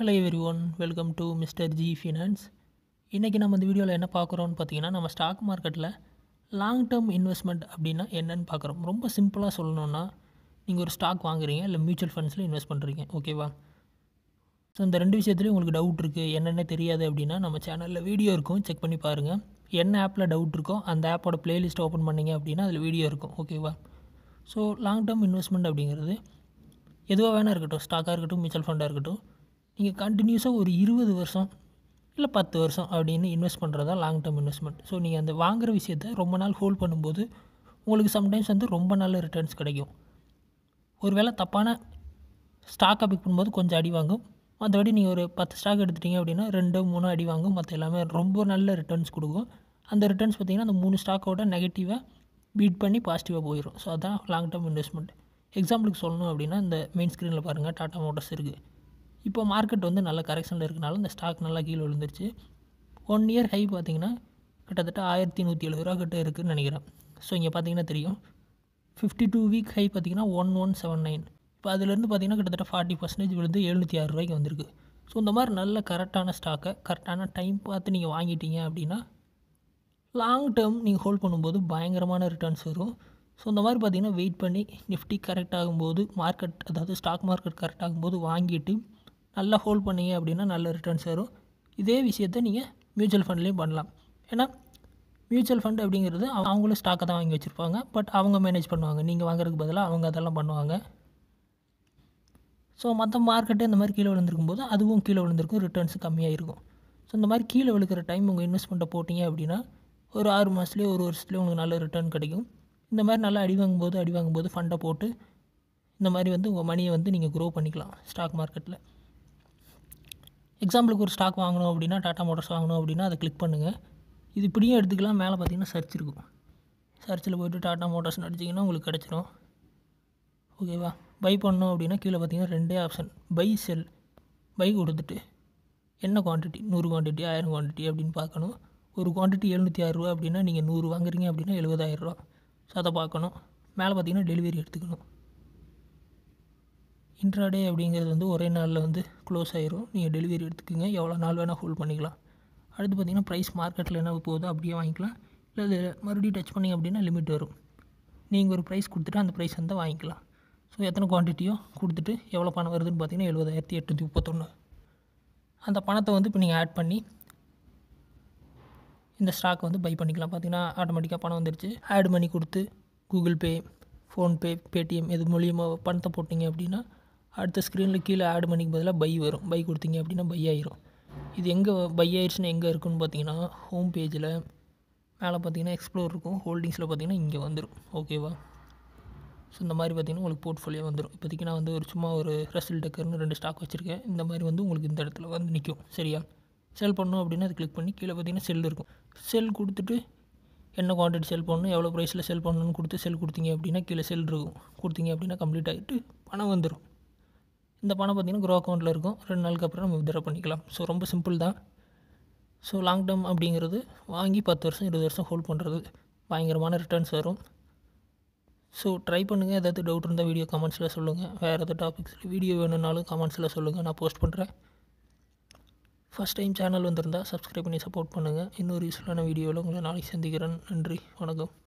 Hello everyone, welcome to mister G finance. இன்றைக்கி நம்ம இந்த வீடியோவில் என்ன பார்க்குறோன்னு பார்த்தீங்கன்னா, நம்ம ஸ்டாக் மார்க்கெட்டில் லாங் டேர்ம் இன்வெஸ்ட்மெண்ட் அப்படின்னா என்னென்னு பார்க்குறோம். ரொம்ப சிம்பிளாக சொல்லணுன்னா, நீங்கள் ஒரு ஸ்டாக் வாங்குறீங்க, இல்லை மியூச்சுவல் ஃபண்ட்ஸில் இன்வெஸ்ட் பண்ணுறீங்க, ஓகேவா? ஸோ இந்த ரெண்டு விஷயத்துலையும் உங்களுக்கு டவுட் இருக்குது, என்னென்ன தெரியாது அப்படின்னா நம்ம சேனலில் வீடியோ இருக்கும், செக் பண்ணி பாருங்கள். என்ன ஆப்பில் டவுட் இருக்கோ அந்த ஆப்போட ப்ளேலிஸ்ட் ஓப்பன் பண்ணிங்க அப்படின்னா அதில் வீடியோ இருக்கும், ஓகேவா? ஸோ லாங் டேர்ம் இன்வெஸ்ட்மெண்ட் அப்படிங்கிறது எதுவாக வேணா இருக்கட்டும், ஸ்டாக்காக இருக்கட்டும், மியூச்சுவல் ஃபண்டாக இருக்கட்டும், நீங்கள் கண்டினியூஸாக ஒரு 20 வருஷம் இல்லை 10 வருஷம் அப்படின்னு இன்வெஸ்ட் பண்ணுறது தான் லாங் டேர்ம் இன்வெஸ்ட்மெண்ட். ஸோ நீங்கள் அந்த வாங்குகிற விஷயத்தை ரொம்ப நாள் ஹோல்ட் பண்ணும்போது உங்களுக்கு சம்டைம்ஸ் வந்து ரொம்ப நல்ல ரிட்டர்ன்ஸ் கிடைக்கும். ஒரு வேளை தப்பான ஸ்டாக்கை பிக் பண்ணும்போது கொஞ்சம் அடி வாங்கும், மற்றபடி நீங்கள் ஒரு 10 ஸ்டாக் எடுத்துட்டிங்க அப்படின்னா 2-3 அடி வாங்கும், மற்ற எல்லாமே ரொம்ப நல்ல ரிட்டர்ன்ஸ் கொடுக்கும். அந்த ரிட்டர்ன்ஸ் பார்த்திங்கன்னா அந்த 3 ஸ்டாக்கோட நெகட்டிவாக பீட் பண்ணி பாசிட்டிவாக போயிடும். ஸோ அதுதான் லாங் டேர்ம் இன்வெஸ்ட்மெண்ட். எக்ஸாம்பிளுக்கு சொல்லணும் அப்படின்னா இந்த மெயின் ஸ்க்ரீனில் பாருங்கள், டாடா மோட்டார்ஸ் இருக்குது. இப்போ மார்க்கெட் வந்து நல்ல கரெக்ஷனில் இருக்கனால இந்த ஸ்டாக் நல்லா கீழே விழுந்துருச்சு. 1 இயர் ஹை பார்த்திங்கன்னா கிட்டத்தட்ட 1170 ரூபா கிட்ட இருக்குதுன்னு நினைக்கிறேன். ஸோ இங்கே பார்த்தீங்கன்னா தெரியும், 52 வீக் ஹை பார்த்திங்கன்னா 1179. இப்போ அதுலேருந்து பார்த்திங்கன்னா கிட்டத்தட்ட 40% விழுந்து 706 ரூபாய்க்கு வந்திருக்கு. ஸோ இந்த மாதிரி நல்ல கரெக்டான ஸ்டாக்கை கரெக்டான டைம் பார்த்து நீங்கள் வாங்கிட்டீங்க அப்படின்னா லாங் டேர்ம் நீங்கள் ஹோல்ட் பண்ணும்போது பயங்கரமான ரிட்டர்ன்ஸ் வரும். ஸோ இந்த மாதிரி பார்த்திங்கன்னா வெயிட் பண்ணி நிஃப்டி கரெக்ட் ஆகும்போது, மார்க்கெட் அதாவது ஸ்டாக் மார்க்கெட் கரெக்ட் ஆகும்போது வாங்கிட்டு நல்லா ஹோல்ட் பண்ணிங்க அப்படின்னா நல்ல ரிட்டர்ன்ஸ் வரும். இதே விஷயத்தை நீங்கள் மியூச்சுவல் ஃபண்ட்லேயும் பண்ணலாம். ஏன்னா மியூச்சுவல் ஃபண்ட் அப்படிங்கிறது அவங்களும் ஸ்டாக்கை தான் வாங்கி வச்சுருப்பாங்க, பட் அவங்க மேனேஜ் பண்ணுவாங்க. நீங்கள் வாங்குறதுக்கு பதிலாக அவங்க அதெல்லாம் பண்ணுவாங்க. ஸோ மற்ற மார்க்கெட்டு இந்த மாதிரி கீழே விழுந்திருக்கும் போது அதுவும் கீழே விழுந்திருக்கும், ரிட்டர்ன்ஸ் கம்மியாக இருக்கும். ஸோ இந்த மாதிரி கீழே விழுக்கிற டைம் உங்கள் இன்வெஸ்ட்மெண்ட்டை போட்டிங்க அப்படின்னா ஒரு 6 மாதத்துலேயே 1 வருஷத்துலேயே உங்களுக்கு நல்ல ரிட்டர்ன் கிடைக்கும். இந்த மாதிரி நல்லா அடி வாங்கும்போது ஃபண்டை போட்டு இந்த மாதிரி வந்து உங்கள் மணியை வந்து நீங்கள் க்ரோ பண்ணிக்கலாம் ஸ்டாக் மார்க்கெட்டில். எக்ஸாம்பிளுக்கு ஒரு ஸ்டாக் வாங்கணும் அப்படின்னா, டாடா மோட்டார்ஸ் வாங்கணும் அப்படின்னா அதை கிளிக் பண்ணுங்கள். இது இப்படியும் எடுத்துக்கலாம். மேலே பார்த்தீங்கன்னா சர்ச் இருக்கும், சர்ச்சில் போய்ட்டு டாடா மோட்டார்ஸ்னு அடிச்சிங்கன்னா உங்களுக்கு கிடச்சிரும், ஓகேவா? பை பண்ணணும் அப்படின்னா கீழே பார்த்தீங்கன்னா 2 ஆப்ஷன், பை செல். பை கொடுத்துட்டு என்ன குவான்டிட்டி, 100 குவான்டிட்டி 1000 குவான்டிட்டி அப்படின்னு பார்க்கணும். ஒரு குவான்டிட்டி 706 ரூபா அப்படின்னா நீங்கள் 100 வாங்குறீங்க அப்படின்னா 70,000 ரூபா. ஸோ அதை பார்க்கணும். மேலே பார்த்தீங்கன்னா டெலிவரி எடுத்துக்கணும். இன்ட்ராடே அப்படிங்கிறது வந்து ஒரே நாளில் வந்து க்ளோஸ் ஆயிரும். நீங்கள் டெலிவரி எடுத்துக்கோங்க, எவ்வளோ நாள் வேணால் ஹோல்ட் பண்ணிக்கலாம். அடுத்து பார்த்திங்கன்னா ப்ரைஸ் மார்க்கெட்டில் என்ன போகுதோ அப்படியே வாங்கிக்கலாம். இல்லை அது மறுபடியும் டச் பண்ணிங்க அப்படின்னா லிமிட் வரும். நீங்கள் ஒரு ப்ரைஸ் கொடுத்துட்டு அந்த ப்ரைஸ் வந்து வாங்கிக்கலாம். ஸோ எத்தனை குவான்டிட்டியோ கொடுத்துட்டு எவ்வளோ பணம் வருதுன்னு பார்த்தீங்கன்னா 70,831. அந்த பணத்தை வந்து இப்போ நீங்கள் ஆட் பண்ணி இந்த ஸ்டாக் வந்து பை பண்ணிக்கலாம். பார்த்திங்கன்னா ஆட்டோமேட்டிக்காக பணம் வந்துடுச்சு. ஆட் பண்ணி கொடுத்து கூகுள் பே, ஃபோன்பே, பேடிஎம் இது மூலியமாக பணத்தை போட்டிங்க அப்படின்னா அடுத்த ஸ்க்ரீனில் கீழே ஆட் மணிக்கு பதிலாக பை வரும். பை கொடுத்தீங்க அப்படின்னா பை ஆயிரும். இது எங்கே பை ஆயிடுச்சுன்னா எங்கே இருக்குன்னு பார்த்தீங்கன்னா ஹோம் பேஜில் மேலே பார்த்தீங்கன்னா எக்ஸ்ப்ளோர் இருக்கும், ஹோல்டிங்ஸில் பார்த்தீங்கன்னா இங்கே வந்துடும், ஓகேவா? ஸோ இந்த மாதிரி பார்த்தீங்கன்னா உங்களுக்கு போர்ட்ஃபோலியோ வந்துடும். இப்போதைக்கு நான் வந்து சும்மா ஒரு ரசல் டெக்கர்னு 2 ஸ்டாக் வச்சுருக்கேன். இந்த மாதிரி வந்து உங்களுக்கு இந்த இடத்துல வந்து நிற்கும், சரியா? செல் பண்ணணும் அப்படின்னா அது கிளிக் பண்ணி கீழே பார்த்தீங்கன்னா செல் இருக்கும். செல் கொடுத்துட்டு என்ன குவான்டிட்டி செல் பண்ணணும், எவ்வளோ ப்ரைஸில் செல் பண்ணணும்னு கொடுத்து செல் கொடுத்தீங்க அப்படின்னா கீழே செல் இருக்கும். கொடுத்தீங்க அப்படின்னா கம்ப்ளீட் ஆகிட்டு பணம் வந்துடும். இந்த பணம் பார்த்திங்கன்னா க்ரோ அக்கௌண்ட்டில் இருக்கும். 2 நாளுக்கு அப்புறம் நம்ம வித்ட்ரா பண்ணிக்கலாம். ஸோ ரொம்ப சிம்பிள் தான். ஸோ லாங் டேர்ம் அப்படிங்கிறது வாங்கி 10 வருஷம் 20 வருஷம் ஹோல்ட் பண்ணுறது பயங்கரமான ரிட்டர்ன்ஸ் வரும். ஸோ ட்ரை பண்ணுங்கள். ஏதாவது டவுட் இருந்தால் வீடியோ கமெண்ட்ஸில் சொல்லுங்கள். வேறு ஏதாவது டாபிக்ஸில் வீடியோ வேணும்னாலும் கமெண்ட்ஸில் சொல்லுங்கள், நான் போஸ்ட் பண்ணுறேன். ஃபஸ்ட் டைம் சேனல் வந்திருந்தால் சப்ஸ்கிரைப் பண்ணி சப்போர்ட் பண்ணுங்கள். இன்னொரு யூஸ்ஃபுல்லான வீடியோவில் உங்களை நாளைக்கு சந்திக்கிறேன். நன்றி, வணக்கம்.